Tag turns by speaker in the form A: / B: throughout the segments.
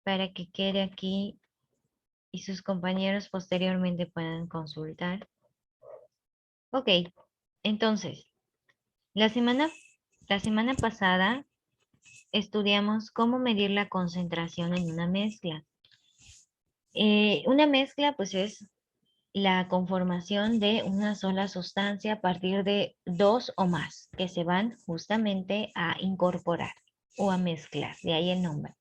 A: para que quede aquí y sus compañeros posteriormente puedan consultar. Ok, entonces, la semana pasada estudiamos cómo medir la concentración en una mezcla. Una mezcla pues es la conformación de una sola sustancia a partir de dos o más que se van justamente a incorporar o a mezclar, de ahí el nombre.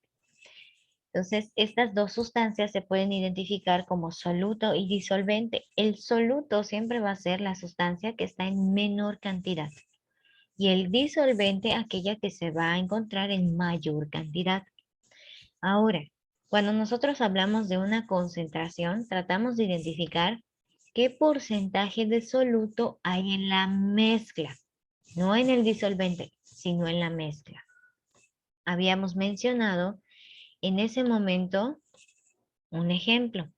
A: Entonces, estas dos sustancias se pueden identificar como soluto y disolvente. El soluto siempre va a ser la sustancia que está en menor cantidad y el disolvente aquella que se va a encontrar en mayor cantidad. Ahora, cuando nosotros hablamos de una concentración, tratamos de identificar qué porcentaje de soluto hay en la mezcla, no en el disolvente, sino en la mezcla. Habíamos mencionado en ese momento un ejemplo.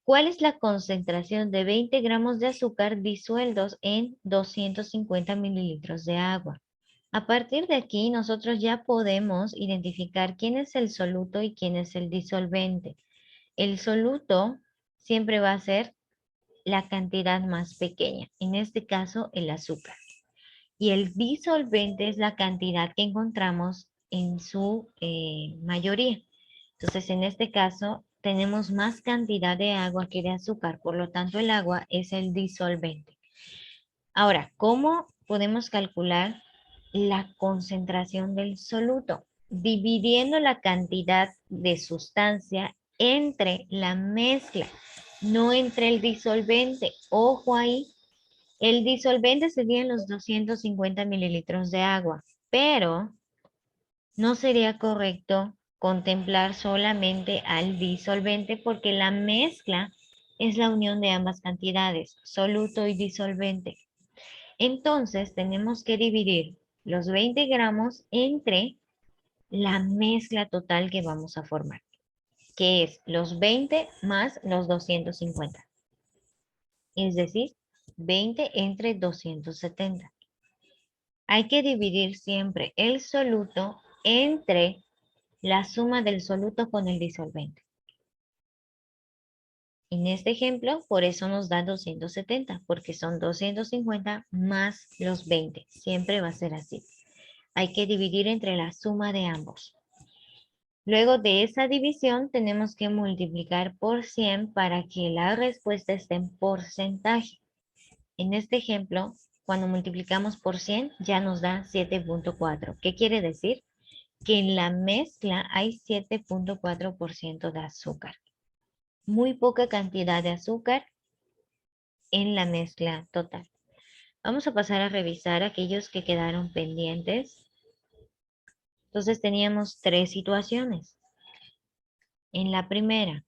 A: ¿Cuál es la concentración de 20 gramos de azúcar disueltos en 250 mililitros de agua? A partir de aquí, nosotros ya podemos identificar quién es el soluto y quién es el disolvente. El soluto siempre va a ser la cantidad más pequeña, en este caso el azúcar. Y el disolvente es la cantidad que encontramos en su mayoría. Entonces, en este caso, tenemos más cantidad de agua que de azúcar, por lo tanto, el agua es el disolvente. Ahora, ¿cómo podemos calcular la concentración del soluto? Dividiendo la cantidad de sustancia entre la mezcla, no entre el disolvente. Ojo ahí, el disolvente serían los 250 mililitros de agua, pero no sería correcto contemplar solamente al disolvente porque la mezcla es la unión de ambas cantidades, soluto y disolvente. Entonces tenemos que dividir los 20 gramos entre la mezcla total que vamos a formar, que es los 20 más los 250. Es decir, 20 entre 270. Hay que dividir siempre el soluto entre la suma del soluto con el disolvente. En este ejemplo, por eso nos da 270, porque son 250 más los 20. Siempre va a ser así. Hay que dividir entre la suma de ambos. Luego de esa división tenemos que multiplicar por 100 para que la respuesta esté en porcentaje. En este ejemplo, cuando multiplicamos por 100 ya nos da 7.4. ¿Qué quiere decir? Que en la mezcla hay 7.4% de azúcar. Muy poca cantidad de azúcar en la mezcla total. Vamos a pasar a revisar aquellos que quedaron pendientes. Entonces teníamos tres situaciones. En la primera,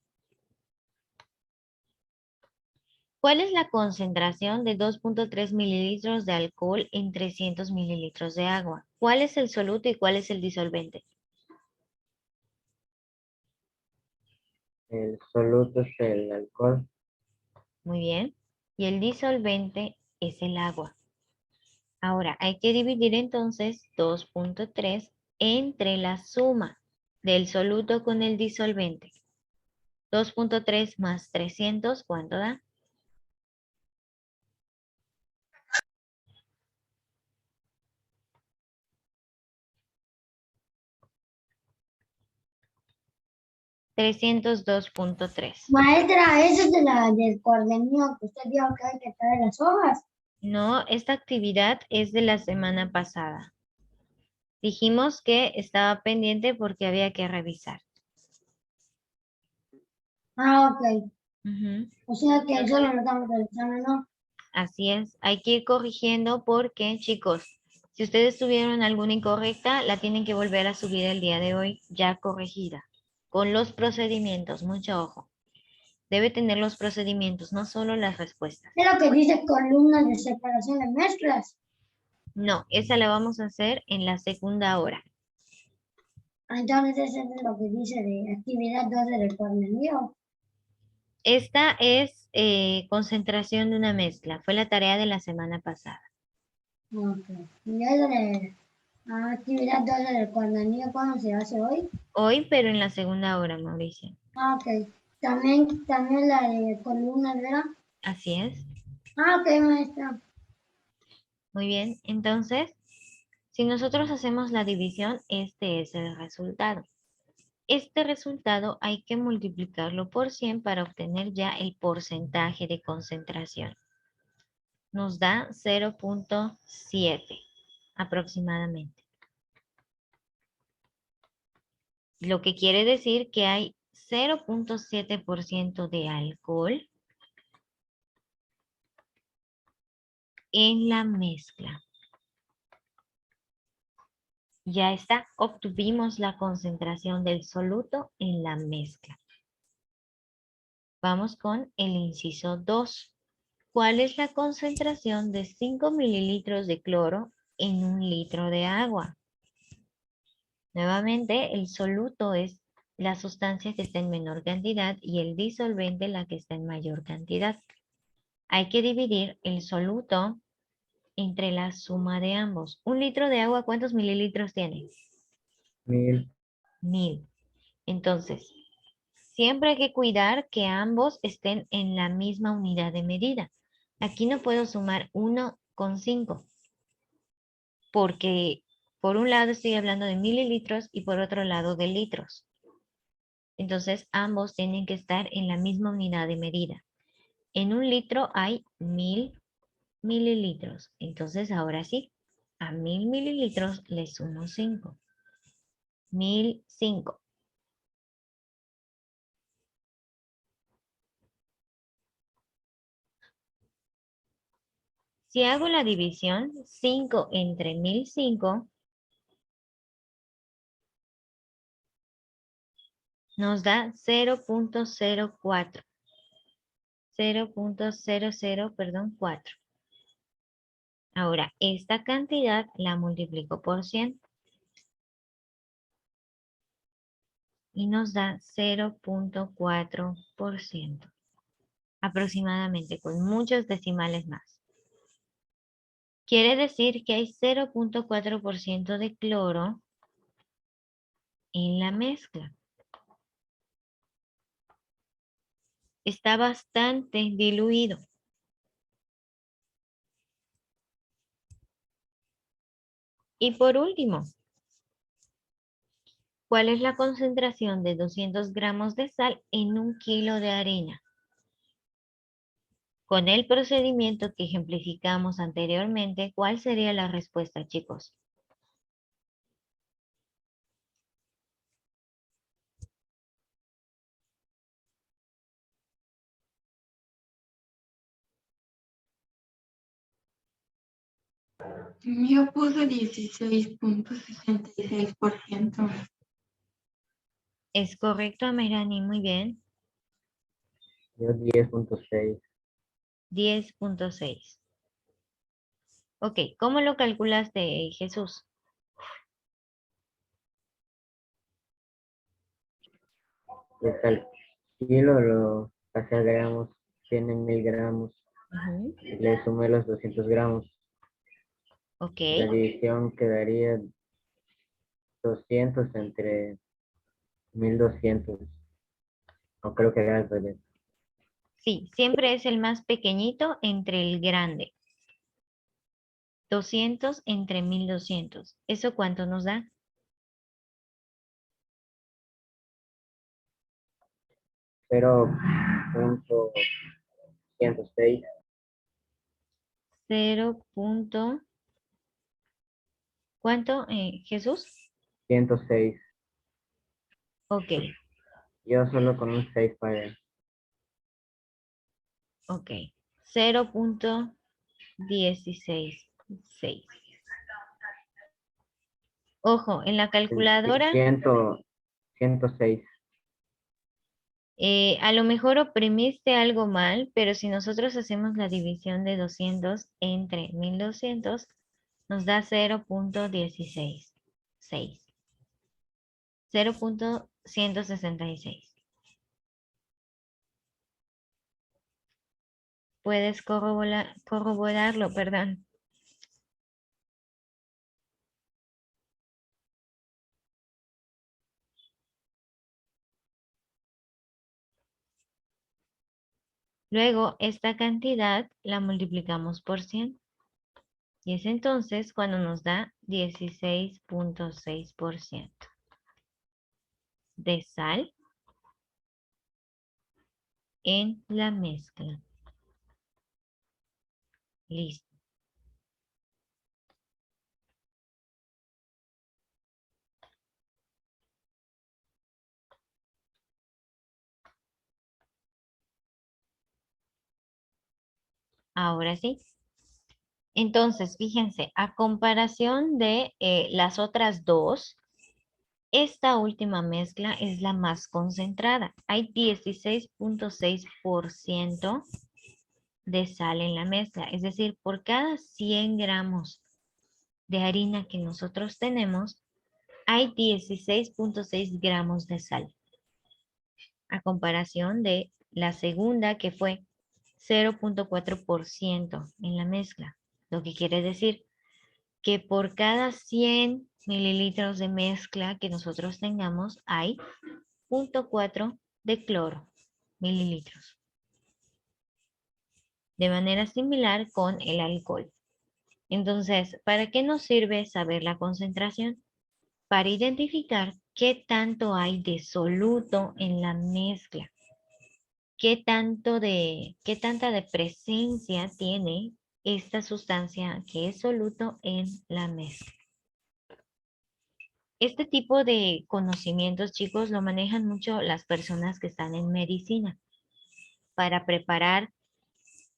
A: ¿cuál es la concentración de 2.3 mililitros de alcohol en 300 mililitros de agua? ¿Cuál es el soluto y cuál es el disolvente?
B: El soluto es el alcohol.
A: Muy bien. Y el disolvente es el agua. Ahora, hay que dividir entonces 2.3 entre la suma del soluto con el disolvente. 2.3 más 300, ¿cuánto da? 302.3.
C: Maestra, eso es de del cuaderno que usted dijo que hay que traer las hojas.
A: No, esta actividad es de la semana pasada. Dijimos que estaba pendiente porque había que revisar.
C: Ah, ok.
A: Ujú.
C: O sea que solo lo estamos revisando, ¿no?
A: Así es, hay que ir corrigiendo porque, chicos, si ustedes tuvieron alguna incorrecta, la tienen que volver a subir el día de hoy ya corregida. Con los procedimientos, mucho ojo. Debe tener los procedimientos, no solo las respuestas.
C: Es lo que dice columnas de separación de mezclas.
A: No, esa la vamos a hacer en la segunda hora.
C: Entonces eso es lo que dice de actividad 12 del cuaderno.
A: Esta es concentración de una mezcla. Fue la tarea de la semana pasada.
C: Ok. Ya es de Actividad 2 del cuadernillo, ¿cuándo se hace hoy?
A: Hoy, pero en la segunda hora, Mauricio.
C: Ok. También la de columnas, ¿verdad?
A: Así es.
C: Ok, maestra.
A: Muy bien. Entonces, si nosotros hacemos la división, este es el resultado. Este resultado hay que multiplicarlo por 100 para obtener ya el porcentaje de concentración. Nos da 0.7 aproximadamente. Lo que quiere decir que hay 0.7% de alcohol en la mezcla. Ya está, obtuvimos la concentración del soluto en la mezcla. Vamos con el inciso 2. ¿Cuál es la concentración de 5 mililitros de cloro en 1 litro de agua? Nuevamente, el soluto es la sustancia que está en menor cantidad y el disolvente la que está en mayor cantidad. Hay que dividir el soluto entre la suma de ambos. 1 litro de agua, ¿cuántos mililitros tiene?
B: 1000.
A: 1000. Entonces, siempre hay que cuidar que ambos estén en la misma unidad de medida. Aquí no puedo sumar 1,5 porque por un lado estoy hablando de mililitros y por otro lado de litros. Entonces, ambos tienen que estar en la misma unidad de medida. En 1 litro hay 1000 mililitros. Entonces, ahora sí, a 1000 mililitros le sumo 5. 1005. Si hago la división, 5 entre 1005 nos da 0.04. 4. Ahora, esta cantidad la multiplico por 100 y nos da 0.4%, aproximadamente, con muchos decimales más. Quiere decir que hay 0.4% de cloro en la mezcla. Está bastante diluido. Y por último, ¿cuál es la concentración de 200 gramos de sal en 1 kilo de harina? Con el procedimiento que ejemplificamos anteriormente, ¿cuál sería la respuesta, chicos?
D: Yo puse 16.66%.
A: Es correcto, Amirani, muy bien.
B: Yo 10.6.
A: 10.6. Ok, ¿cómo lo calculaste, Jesús?
B: Pues al kilo lo pasé a gramos, tiene 1000 gramos.
A: Ujú.
B: Le sumé los 200 gramos.
A: Ok,
B: La división quedaría 200 entre 1200. No creo que era al revés.
A: sí, siempre es el más pequeñito entre el grande. 200 entre 1200. ¿Eso cuánto nos da?
B: 0.106.
A: 0. ¿Cuánto, Jesús?
B: 106.
A: Ok,
B: Yo solo con un 6 para.
A: ok. 0.166. Ojo, en la calculadora,
B: 106.
A: a lo mejor oprimiste algo mal, pero si nosotros hacemos la división de 200 entre 1200, nos da 0.166. 0.166. Puedes corroborarlo, perdón. Luego, esta cantidad la multiplicamos por 100. Y es entonces cuando nos da 16.6% de sal en la mezcla. Listo. Ahora sí. Entonces, fíjense, a comparación de las otras dos, esta última mezcla es la más concentrada. Hay 16.6% de sal en la mezcla. Es decir, por cada 100 gramos de harina que nosotros tenemos, hay 16.6 gramos de sal. A comparación de la segunda, que fue 0.4% en la mezcla. Lo que quiere decir que por cada 100 mililitros de mezcla que nosotros tengamos, hay 0.4 de cloro mililitros. De manera similar con el alcohol. Entonces, ¿para qué nos sirve saber la concentración? Para identificar qué tanto hay de soluto en la mezcla. Qué tanta de presencia tiene esta sustancia que es soluto en la mezcla. Este tipo de conocimientos, chicos, lo manejan mucho las personas que están en medicina para preparar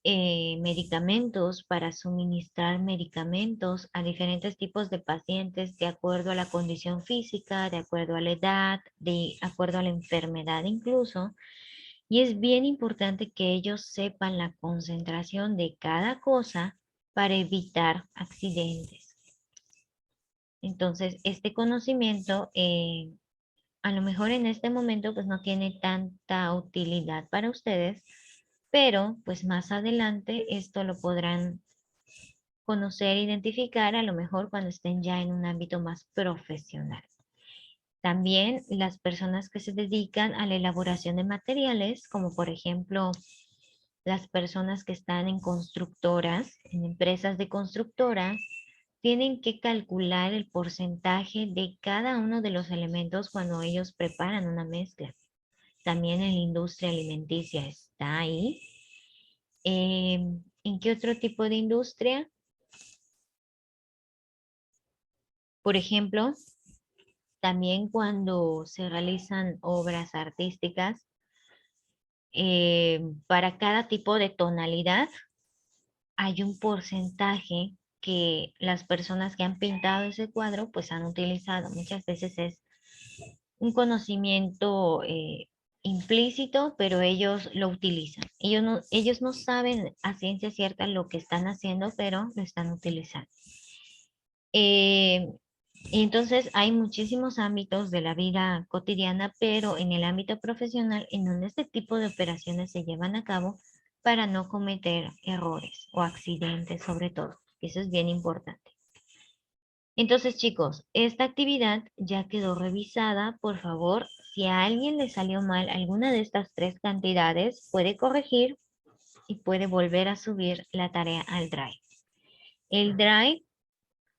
A: medicamentos, para suministrar medicamentos a diferentes tipos de pacientes de acuerdo a la condición física, de acuerdo a la edad, de acuerdo a la enfermedad incluso. Y es bien importante que ellos sepan la concentración de cada cosa para evitar accidentes. Entonces, este conocimiento a lo mejor en este momento pues no tiene tanta utilidad para ustedes, pero pues más adelante esto lo podrán conocer, identificar a lo mejor cuando estén ya en un ámbito más profesional. También las personas que se dedican a la elaboración de materiales, como por ejemplo las personas que están en constructoras, en empresas de constructoras, tienen que calcular el porcentaje de cada uno de los elementos cuando ellos preparan una mezcla. También en la industria alimenticia está ahí. ¿En qué otro tipo de industria? Por ejemplo, también cuando se realizan obras artísticas, para cada tipo de tonalidad hay un porcentaje que las personas que han pintado ese cuadro pues han utilizado. Muchas veces es un conocimiento implícito, pero ellos lo utilizan. Ellos no saben a ciencia cierta lo que están haciendo, pero lo están utilizando. Y entonces hay muchísimos ámbitos de la vida cotidiana, pero en el ámbito profesional, en donde este tipo de operaciones se llevan a cabo para no cometer errores o accidentes sobre todo. Eso es bien importante. Entonces, chicos, esta actividad ya quedó revisada. Por favor, si a alguien le salió mal alguna de estas tres cantidades, puede corregir y puede volver a subir la tarea al Drive. El Drive,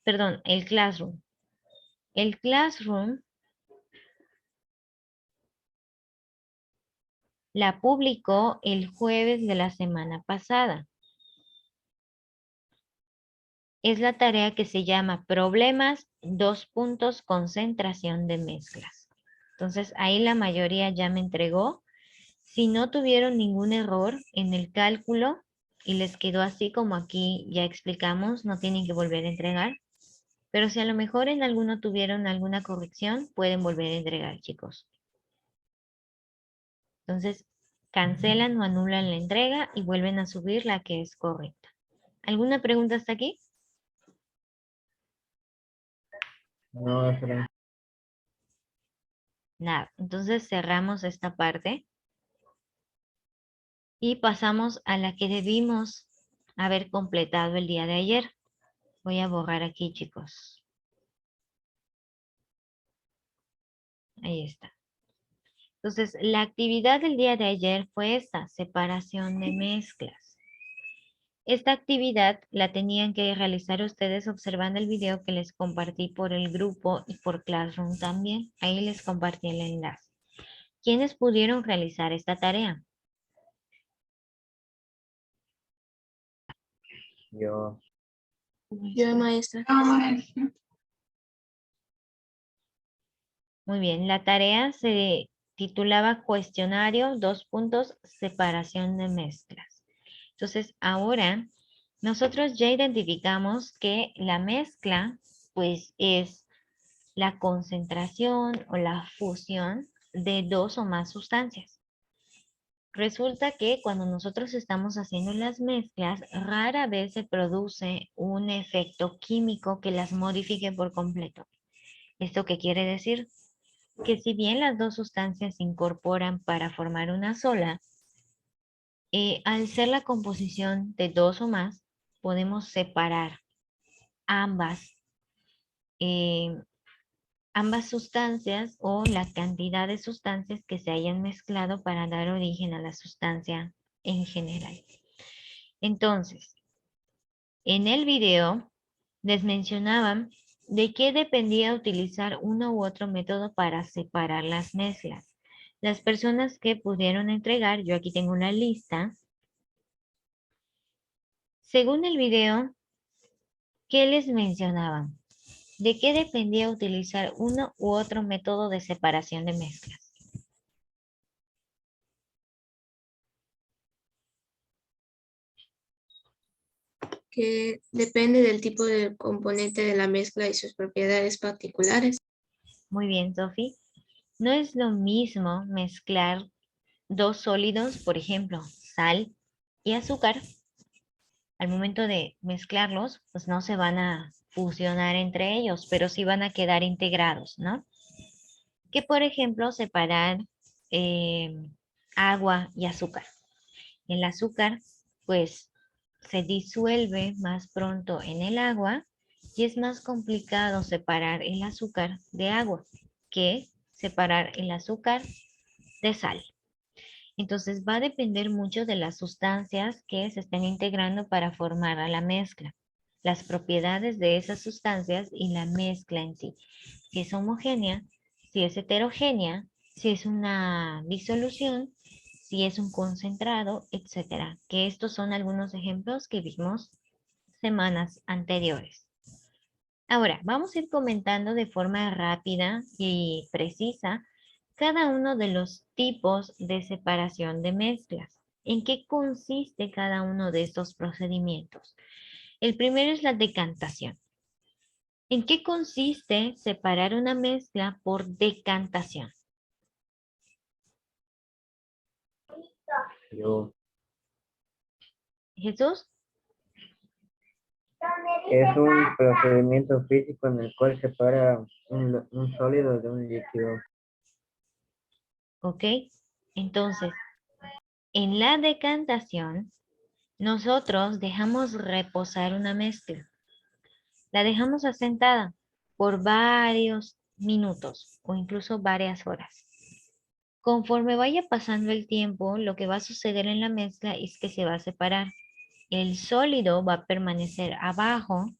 A: perdón, el Classroom. El Classroom la publicó el jueves de la semana pasada. Es la tarea que se llama Problemas, concentración de mezclas. Entonces, ahí la mayoría ya me entregó. Si no tuvieron ningún error en el cálculo y les quedó así como aquí ya explicamos, no tienen que volver a entregar. Pero si a lo mejor en alguno tuvieron alguna corrección, pueden volver a entregar, chicos. Entonces, cancelan o anulan la entrega y vuelven a subir la que es correcta. ¿Alguna pregunta hasta aquí?
B: No, Efraín.
A: Nada. Entonces cerramos esta parte y pasamos a la que debimos haber completado el día de ayer. Voy a borrar aquí, chicos. Ahí está. Entonces, la actividad del día de ayer fue esta, separación de mezclas. Esta actividad la tenían que realizar ustedes observando el video que les compartí por el grupo y por Classroom también. Ahí les compartí el enlace. ¿Quiénes pudieron realizar esta tarea?
B: Yo,
D: Yo, maestra.
A: Muy bien, la tarea se titulaba cuestionario, separación de mezclas. Entonces, ahora nosotros ya identificamos que la mezcla, pues, es la concentración o la fusión de dos o más sustancias. Resulta que cuando nosotros estamos haciendo las mezclas, rara vez se produce un efecto químico que las modifique por completo. ¿Esto qué quiere decir? Que si bien las dos sustancias se incorporan para formar una sola, al ser la composición de dos o más, podemos separar ambas, eh, ambas sustancias o la cantidad de sustancias que se hayan mezclado para dar origen a la sustancia en general. Entonces, en el video les mencionaban de qué dependía utilizar uno u otro método para separar las mezclas. Las personas que pudieron entregar, yo aquí tengo una lista. Según el video, ¿qué les mencionaban? ¿De qué dependía utilizar uno u otro método de separación de mezclas?
D: Que depende del tipo de componente de la mezcla y sus propiedades particulares.
A: Muy bien, Sofi. No es lo mismo mezclar dos sólidos, por ejemplo, sal y azúcar. Al momento de mezclarlos, pues no se van a fusionar entre ellos, pero sí van a quedar integrados, ¿no? Que por ejemplo, separar agua y azúcar. El azúcar, pues, se disuelve más pronto en el agua y es más complicado separar el azúcar de agua que separar el azúcar de sal. Entonces va a depender mucho de las sustancias que se estén integrando para formar a la mezcla, las propiedades de esas sustancias y la mezcla en sí. Si es homogénea, si es heterogénea, si es una disolución, si es un concentrado, etcétera. Que estos son algunos ejemplos que vimos semanas anteriores. Ahora, vamos a ir comentando de forma rápida y precisa cada uno de los tipos de separación de mezclas. ¿En qué consiste cada uno de estos procedimientos? El primero es la decantación. ¿En qué consiste separar una mezcla por decantación?
B: yo,
A: Jesús,
B: es un procedimiento físico en el cual separa un sólido de un líquido.
A: ¿ok? Entonces, en la decantación, nosotros dejamos reposar una mezcla. La dejamos asentada por varios minutos o incluso varias horas. Conforme vaya pasando el tiempo, lo que va a suceder en la mezcla es que se va a separar. El sólido va a permanecer abajo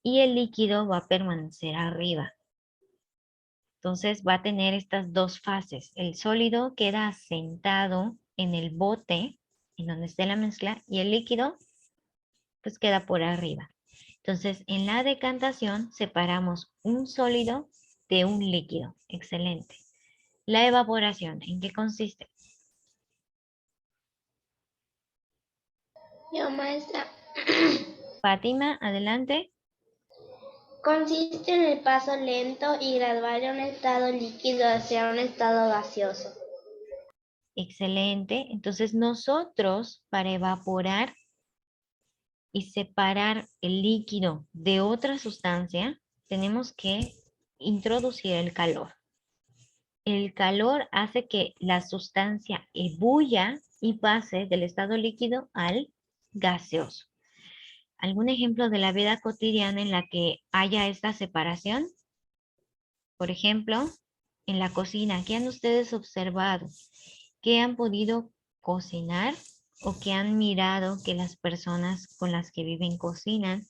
A: y el líquido va a permanecer arriba. Entonces va a tener estas dos fases. El sólido queda asentado en el bote, en donde esté la mezcla, y el líquido pues queda por arriba. Entonces, en la decantación separamos un sólido de un líquido. Excelente. La evaporación, ¿en qué consiste?
E: Yo, maestra.
A: Fátima, adelante.
E: Consiste en el paso lento y gradual de un estado líquido hacia un estado gaseoso.
A: Excelente. Entonces, nosotros para evaporar y separar el líquido de otra sustancia, tenemos que introducir el calor. El calor hace que la sustancia ebulla y pase del estado líquido al gaseoso. ¿Algún ejemplo de la vida cotidiana en la que haya esta separación? Por ejemplo, en la cocina, ¿qué han ustedes observado? ¿Qué han podido cocinar o qué han mirado que las personas con las que viven cocinan,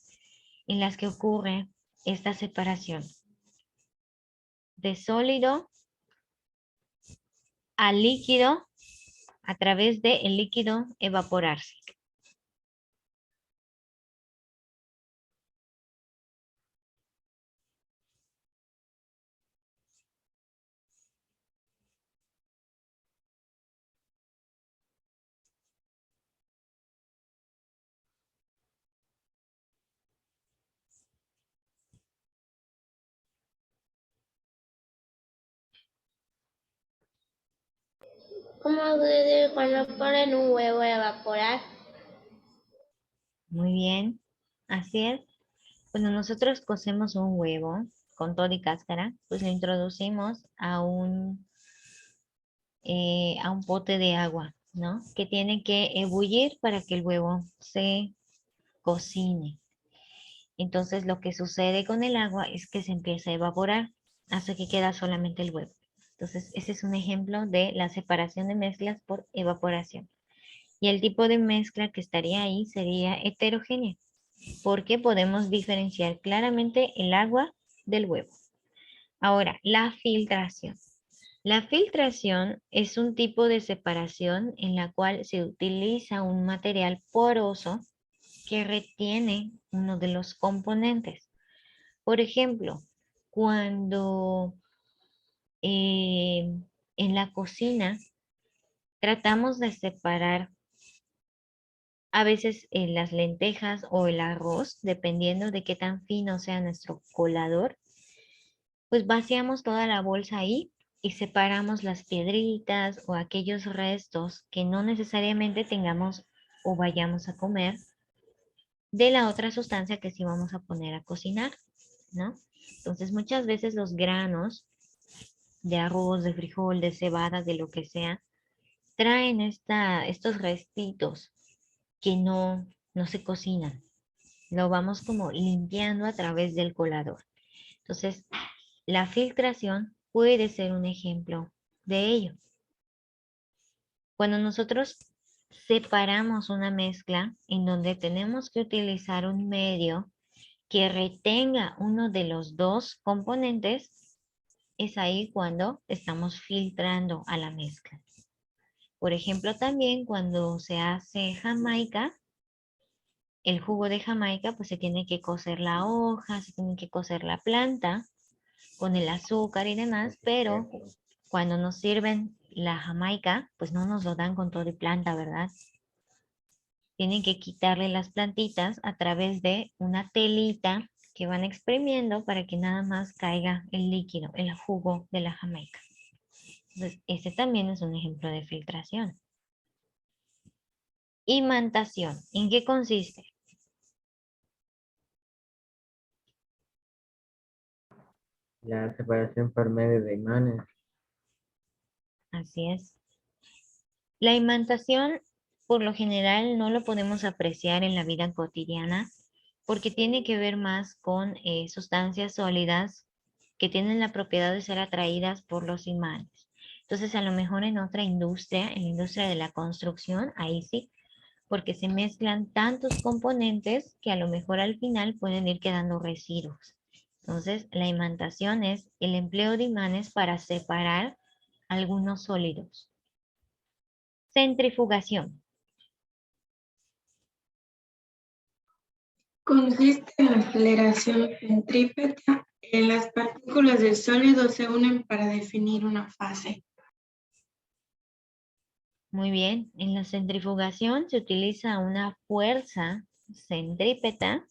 A: en las que ocurre esta separación de sólido a líquido a través del líquido evaporarse?
E: ¿Cómo sucede cuando ponen un huevo a evaporar?
A: Muy bien, así es. Cuando nosotros cocemos un huevo con todo y cáscara, pues lo introducimos a un pote de agua, ¿no? Que tiene que ebullir para que el huevo se cocine. Entonces lo que sucede con el agua es que se empieza a evaporar hasta que queda solamente el huevo. Entonces ese es un ejemplo de la separación de mezclas por evaporación. Y el tipo de mezcla que estaría ahí sería heterogénea, porque podemos diferenciar claramente el agua del huevo. Ahora, la filtración. La filtración es un tipo de separación en la cual se utiliza un material poroso que retiene uno de los componentes. Por ejemplo, cuando en la cocina tratamos de separar a veces las lentejas o el arroz, dependiendo de qué tan fino sea nuestro colador, pues vaciamos toda la bolsa ahí y separamos las piedritas o aquellos restos que no necesariamente tengamos o vayamos a comer de la otra sustancia que sí vamos a poner a cocinar, ¿no? Entonces muchas veces los granos de arroz, de frijol, de cebada, de lo que sea, traen estos restitos que no se cocinan. Lo vamos como limpiando a través del colador. Entonces, la filtración puede ser un ejemplo de ello. Cuando nosotros separamos una mezcla en donde tenemos que utilizar un medio que retenga uno de los dos componentes, es ahí cuando estamos filtrando a la mezcla. Por ejemplo, también cuando se hace jamaica, el jugo de jamaica, pues se tiene que cocer la hoja, se tiene que cocer la planta con el azúcar y demás, pero cuando nos sirven la jamaica, pues no nos lo dan con todo y planta, ¿verdad? Tienen que quitarle las plantitas a través de una telita que van exprimiendo para que nada más caiga el líquido, el jugo de la jamaica. Entonces, ese también es un ejemplo de filtración. Imantación, ¿en qué consiste?
B: La separación por medio de imanes.
A: Así es. La imantación, por lo general, no lo podemos apreciar en la vida cotidiana porque tiene que ver más con sustancias sólidas que tienen la propiedad de ser atraídas por los imanes. Entonces, a lo mejor en otra industria, en la industria de la construcción, ahí sí, porque se mezclan tantos componentes que a lo mejor al final pueden ir quedando residuos. Entonces, la imantación es el empleo de imanes para separar algunos sólidos. Centrifugación.
F: Consiste en la aceleración centrípeta. Las partículas del sólido se unen para definir una fase.
A: Muy bien, en la centrifugación se utiliza una fuerza centrípeta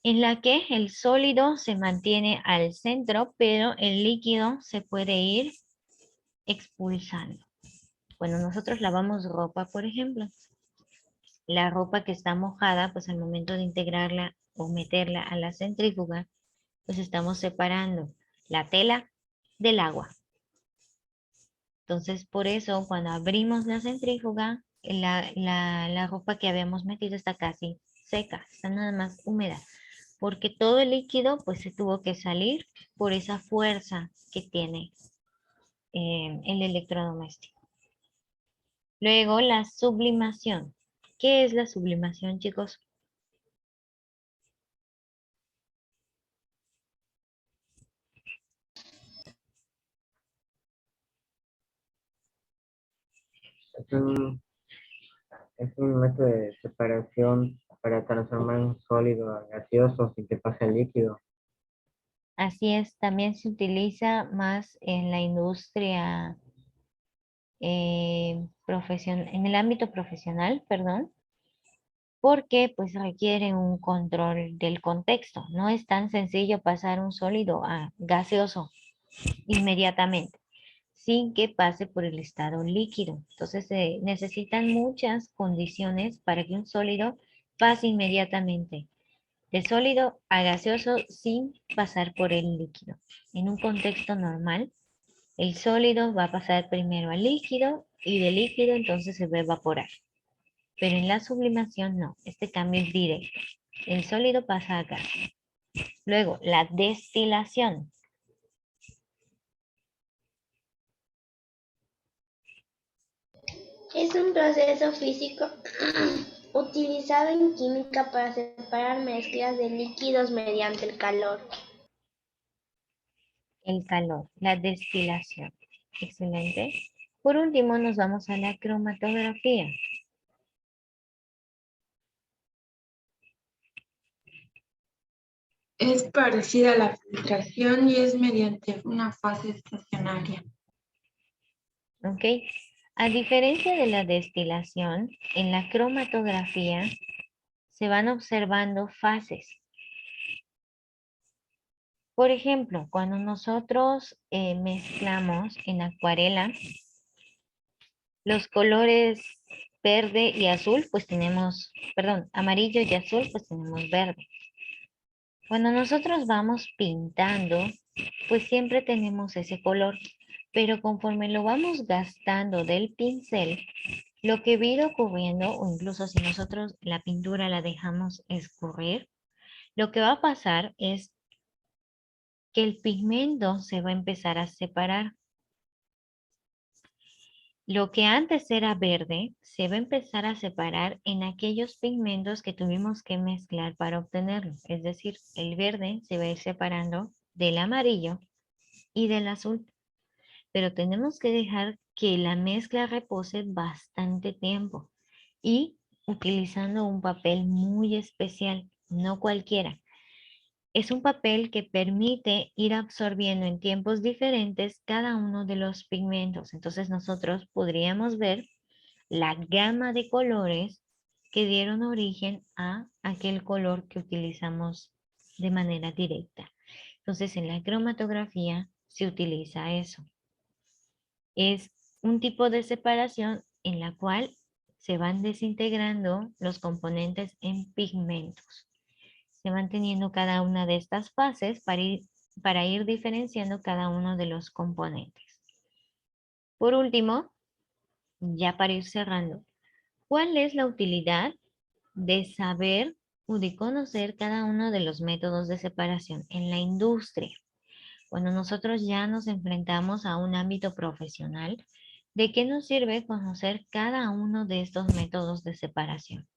A: en la que el sólido se mantiene al centro, pero el líquido se puede ir expulsando. Cuando nosotros lavamos ropa, por ejemplo, la ropa que está mojada, pues al momento de integrarla o meterla a la centrífuga, pues estamos separando la tela del agua. Entonces, por eso, cuando abrimos la centrífuga, la ropa que habíamos metido está casi seca, está nada más húmeda. porque todo el líquido pues se tuvo que salir por esa fuerza que tiene el electrodoméstico. Luego la sublimación. ¿Qué es la sublimación, chicos?
B: Es un, es un método de separación para transformar un sólido a gaseoso sin que pase el líquido.
A: Así es, también se utiliza más en la industria en el ámbito profesional, perdón, porque pues requiere un control del contexto. No es tan sencillo pasar un sólido a gaseoso inmediatamente, sin que pase por el estado líquido. Entonces se necesitan muchas condiciones para que un sólido pase inmediatamente de sólido a gaseoso sin pasar por el líquido. En un contexto normal, el sólido va a pasar primero al líquido y del líquido entonces se va a evaporar. Pero en la sublimación no, este cambio es directo. El sólido pasa a gas. Luego, la destilación.
E: Es un proceso físico utilizado en química para separar mezclas de líquidos mediante el calor.
A: El calor, la destilación. Excelente. Por último, nos vamos a la cromatografía.
F: Es parecida a la filtración y es mediante una fase estacionaria.
A: ¿Ok? A diferencia de la destilación, en la cromatografía se van observando fases. Por ejemplo, cuando nosotros mezclamos en acuarela los colores verde y azul, pues tenemos, perdón, amarillo y azul, pues tenemos verde. Cuando nosotros vamos pintando, pues siempre tenemos ese color, pero conforme lo vamos gastando del pincel, lo que va a ir ocurriendo, o incluso si nosotros la pintura la dejamos escurrir, lo que va a pasar es que el pigmento se va a empezar a separar. Lo que antes era verde se va a empezar a separar en aquellos pigmentos que tuvimos que mezclar para obtenerlo. Es decir, el verde se va a ir separando del amarillo y del azul. Pero tenemos que dejar que la mezcla repose bastante tiempo y utilizando un papel muy especial, no cualquiera. Es un papel que permite ir absorbiendo en tiempos diferentes cada uno de los pigmentos. Entonces nosotros podríamos ver la gama de colores que dieron origen a aquel color que utilizamos de manera directa. Entonces en la cromatografía se utiliza eso. Es un tipo de separación en la cual se van desintegrando los componentes en pigmentos. Se van teniendo cada una de estas fases para ir diferenciando cada uno de los componentes. Por último, ya para ir cerrando, ¿cuál es la utilidad de saber o de conocer cada uno de los métodos de separación en la industria? Cuando nosotros ya nos enfrentamos a un ámbito profesional, ¿de qué nos sirve conocer cada uno de estos métodos de separación?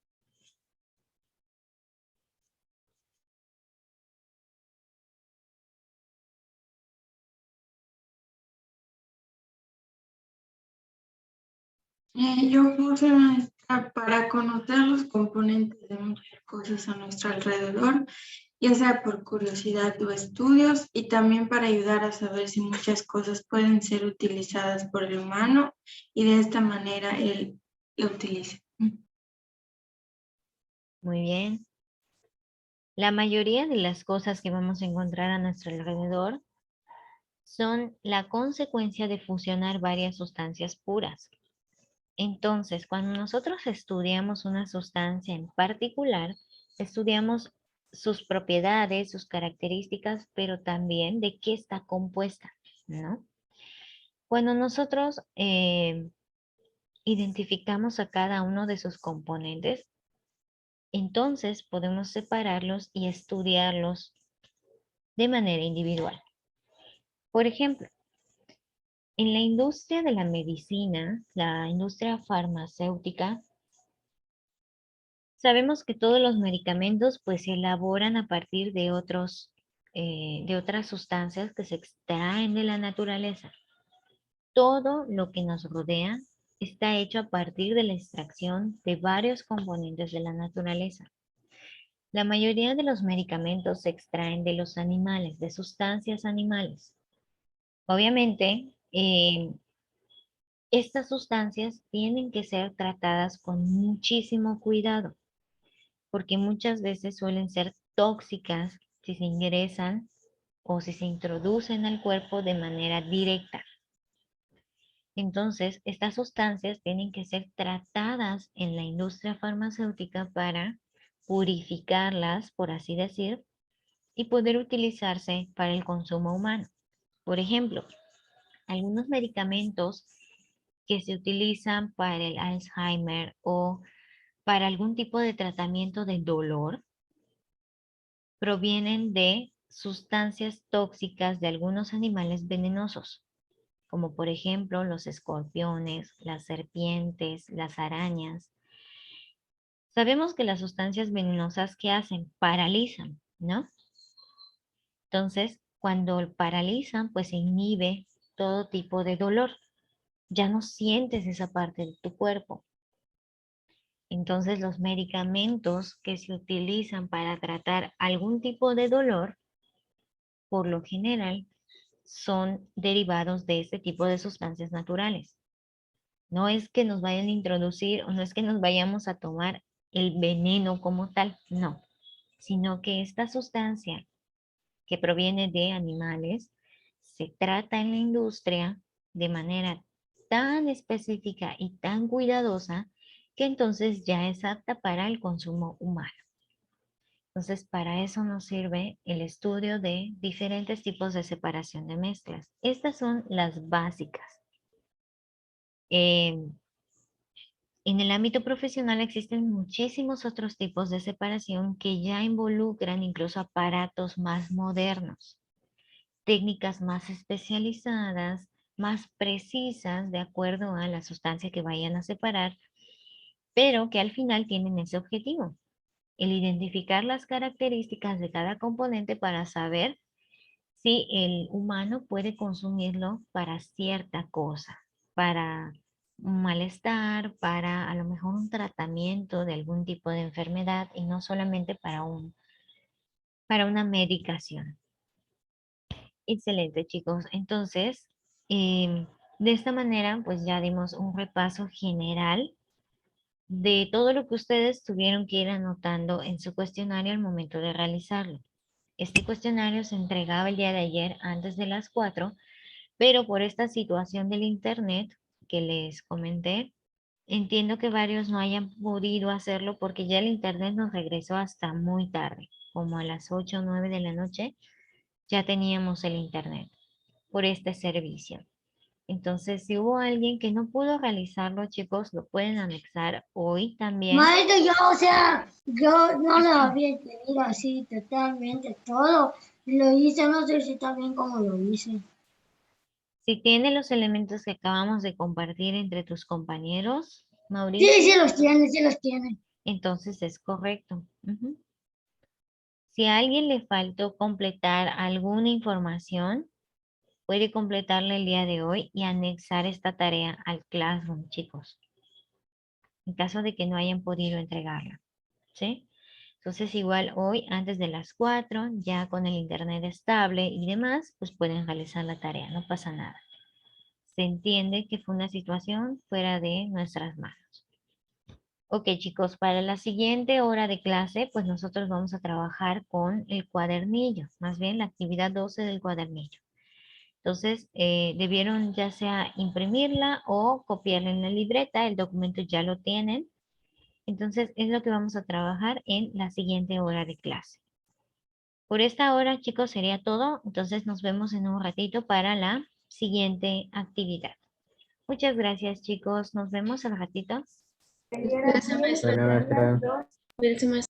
F: Yo puse maestra para conocer los componentes de muchas cosas a nuestro alrededor, ya sea por curiosidad o estudios, y también para ayudar a saber si muchas cosas pueden ser utilizadas por el humano y de esta manera él lo utiliza.
A: Muy bien. La mayoría de las cosas que vamos a encontrar a nuestro alrededor son la consecuencia de fusionar varias sustancias puras. Entonces, cuando nosotros estudiamos una sustancia en particular, estudiamos sus propiedades, sus características, pero también de qué está compuesta, ¿no? Cuando nosotros identificamos a cada uno de sus componentes, Entonces podemos separarlos y estudiarlos de manera individual. Por ejemplo, en la industria de la medicina, la industria farmacéutica, sabemos que todos los medicamentos pues se elaboran a partir de otras sustancias que se extraen de la naturaleza. Todo lo que nos rodea está hecho a partir de la extracción de varios componentes de la naturaleza. La mayoría de los medicamentos se extraen de los animales, de sustancias animales. Obviamente, estas sustancias tienen que ser tratadas con muchísimo cuidado, porque muchas veces suelen ser tóxicas si se ingresan o si se introducen al cuerpo de manera directa. Entonces, estas sustancias tienen que ser tratadas en la industria farmacéutica para purificarlas, por así decir, y poder utilizarse para el consumo humano. Por ejemplo, algunos medicamentos que se utilizan para el Alzheimer o para algún tipo de tratamiento de dolor provienen de sustancias tóxicas de algunos animales venenosos, como por ejemplo los escorpiones, las serpientes, las arañas. Sabemos que las sustancias venenosas, ¿qué hacen? Paralizan, ¿no? Entonces, cuando paralizan, pues se inhibe todo tipo de dolor. Ya no sientes esa parte de tu cuerpo. Entonces, los medicamentos que se utilizan para tratar algún tipo de dolor, por lo general, son derivados de este tipo de sustancias naturales. No es que nos vayan a introducir o no es que nos vayamos a tomar el veneno como tal, no, sino que esta sustancia que proviene de animales se trata en la industria de manera tan específica y tan cuidadosa que entonces ya es apta para el consumo humano. Entonces, para eso nos sirve el estudio de diferentes tipos de separación de mezclas. Estas son las básicas. En el ámbito profesional existen muchísimos otros tipos de separación que ya involucran incluso aparatos más modernos, técnicas más especializadas, más precisas de acuerdo a la sustancia que vayan a separar, pero que al final tienen ese objetivo, el identificar las características de cada componente para saber si el humano puede consumirlo para cierta cosa, para un malestar, para a lo mejor un tratamiento de algún tipo de enfermedad y no solamente para una medicación. Excelente, chicos. Entonces, de esta manera, pues ya dimos un repaso general de todo lo que ustedes tuvieron que ir anotando en su cuestionario al momento de realizarlo. Este cuestionario se entregaba el día de ayer antes de las 4, pero por esta situación del internet que les comenté, entiendo que varios no hayan podido hacerlo porque ya el internet nos regresó hasta muy tarde, como a las 8 o 9 de la noche, ya teníamos el internet por este servicio. Entonces, si hubo alguien que no pudo realizarlo, chicos, lo pueden anexar hoy también.
C: Maestro, yo no lo había entendido así totalmente todo. Lo hice, no sé si también cómo lo hice.
A: Si tiene los elementos que acabamos de compartir entre tus compañeros, Mauricio.
C: Sí, sí los tiene.
A: Entonces es correcto. Si a alguien le faltó completar alguna información, puede completarla el día de hoy y anexar esta tarea al Classroom, chicos. En caso de que no hayan podido entregarla, ¿sí? Entonces igual hoy antes de las 4, ya con el internet estable y demás, pues pueden realizar la tarea, no pasa nada. Se entiende que fue una situación fuera de nuestras manos. Ok, chicos, para la siguiente hora de clase, pues nosotros vamos a trabajar con el cuadernillo, más bien la actividad 12 del cuadernillo. Entonces, debieron ya sea imprimirla o copiarla en la libreta, el documento ya lo tienen. Entonces, es lo que vamos a trabajar en la siguiente hora de clase. Por esta hora, chicos, sería todo. Entonces, nos vemos en un ratito para la siguiente actividad. Muchas gracias, chicos. Nos vemos al ratito.
D: Gracias, maestra.
B: Bueno, maestra.
D: Cuídense, maestra.